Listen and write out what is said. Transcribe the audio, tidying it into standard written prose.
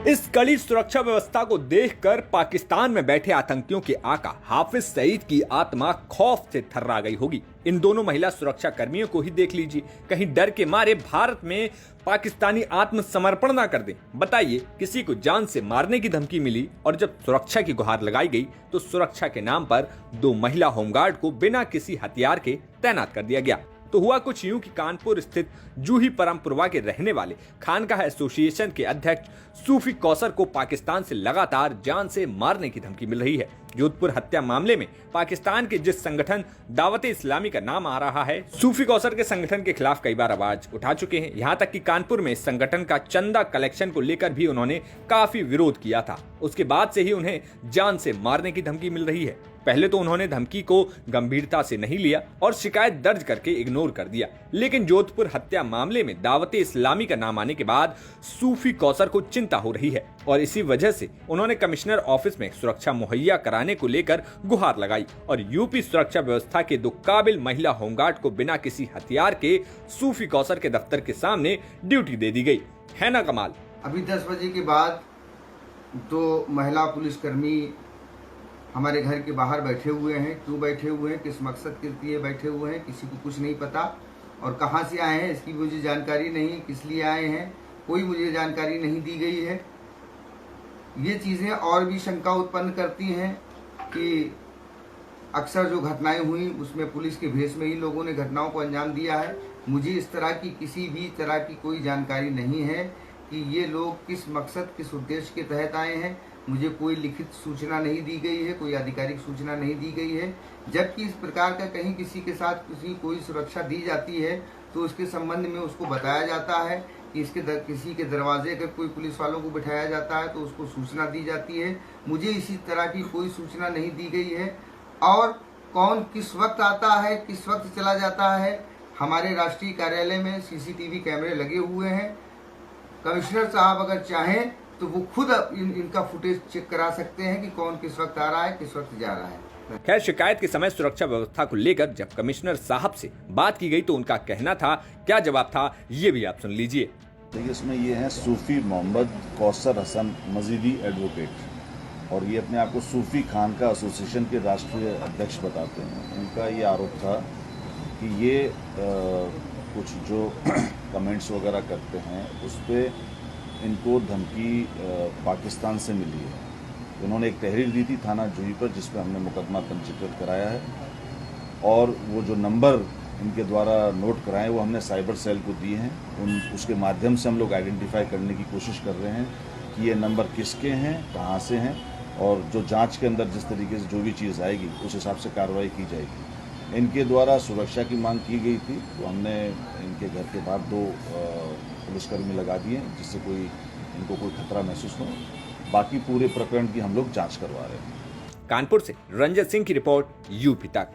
इस कड़ी सुरक्षा व्यवस्था को देखकर पाकिस्तान में बैठे आतंकियों के आका हाफिज सईद की आत्मा खौफ से थर्रा गई होगी। इन दोनों महिला सुरक्षा कर्मियों को ही देख लीजिए, कहीं डर के मारे भारत में पाकिस्तानी आत्मसमर्पण ना कर दें। बताइए, किसी को जान से मारने की धमकी मिली और जब सुरक्षा की गुहार लगाई गई तो सुरक्षा के नाम पर 2 महिला होमगार्ड को बिना किसी हथियार के तैनात कर दिया गया। तो हुआ कुछ यूं कि कानपुर स्थित जूही परमपुरवा के रहने वाले खानकाह एसोसिएशन के अध्यक्ष सूफी कौसर को पाकिस्तान से लगातार जान से मारने की धमकी मिल रही है। जोधपुर हत्या मामले में पाकिस्तान के जिस संगठन दावत इस्लामी का नाम आ रहा है, सूफी कौसर के संगठन के खिलाफ कई बार आवाज उठा चुके हैं। यहाँ तक कि कानपुर में इस संगठन का चंदा कलेक्शन को लेकर भी उन्होंने काफी विरोध किया था। उसके बाद से ही उन्हें जान से मारने की धमकी मिल रही है। पहले तो उन्होंने धमकी को गंभीरता से नहीं लिया और शिकायत दर्ज करके इग्नोर कर दिया, लेकिन जोधपुर हत्या मामले में दावत इस्लामी का नाम आने के बाद सूफी कौसर को चिंता हो रही है और इसी वजह से उन्होंने कमिश्नर ऑफिस में सुरक्षा मुहैया कराने को लेकर गुहार लगाई और यूपी सुरक्षा व्यवस्था के 2 काबिल महिला होमगार्ड को बिना किसी हथियार के सूफी कौसर के दफ्तर के सामने ड्यूटी दे दी गई। है ना कमाल। अभी 10 बजे के बाद 2 महिला पुलिसकर्मी हमारे घर के बाहर बैठे हुए हैं। क्यों बैठे हुए हैं, किस मकसद के लिए बैठे हुए हैं, किसी को कुछ नहीं पता और कहां से आए हैं इसकी मुझे जानकारी नहीं, किस लिए आए हैं कोई मुझे जानकारी नहीं दी गई है। ये चीज़ें और भी शंका उत्पन्न करती हैं कि अक्सर जो घटनाएं हुई उसमें पुलिस के भेष में ही लोगों ने घटनाओं को अंजाम दिया है। मुझे इस तरह की किसी भी तरह की कोई जानकारी नहीं है कि ये लोग किस मकसद किस उद्देश्य के तहत आए हैं। मुझे कोई लिखित सूचना नहीं दी गई है, कोई आधिकारिक सूचना नहीं दी गई है। जबकि इस प्रकार का कहीं किसी के साथ कोई सुरक्षा दी जाती है तो उसके संबंध में उसको बताया जाता है कि किसी के दरवाजे अगर कोई पुलिस वालों को बिठाया जाता है तो उसको सूचना दी जाती है। मुझे इसी तरह की कोई सूचना नहीं दी गई है और कौन किस वक्त आता है किस वक्त चला जाता है। हमारे राष्ट्रीय कार्यालय में सीसीटीवी कैमरे लगे हुए हैं। कमिश्नर साहब अगर चाहें तो वो खुद इनका फुटेज चेक करा सकते हैं कि कौन किस वक्त आ रहा है किस वक्त जा रहा है। खैर, शिकायत के समय सुरक्षा व्यवस्था को लेकर जब कमिश्नर साहब से बात की गई तो उनका कहना था, क्या जवाब था ये भी आप सुन लीजिए। देखिए, इसमें ये है सूफी मोहम्मद कौसर हसन मजीदी एडवोकेट और ये अपने आप को सूफी खानका एसोसिएशन के राष्ट्रीय अध्यक्ष बताते हैं। उनका ये आरोप था कि ये कुछ जो कमेंट्स वगैरह करते हैं उस पर इनको धमकी पाकिस्तान से मिली है। उन्होंने एक तहरीर दी थी थाना जूही पर जिस पर हमने मुकदमा पंजीकृत कराया है और वो जो नंबर इनके द्वारा नोट कराए वो हमने साइबर सेल को दिए हैं। उसके माध्यम से हम लोग आइडेंटिफाई करने की कोशिश कर रहे हैं कि ये नंबर किसके हैं, कहाँ से हैं और जो जांच के अंदर जिस तरीके से जो भी चीज़ आएगी उस हिसाब से कार्रवाई की जाएगी। इनके द्वारा सुरक्षा की मांग की गई थी तो हमने इनके घर के बाहर 2 पुलिसकर्मी लगा दिए जिससे इनको कोई खतरा महसूस न हो। बाकी पूरे प्रकरण की हम लोग जांच करवा रहे हैं। कानपुर से रंजन सिंह की रिपोर्ट, यूपी तक।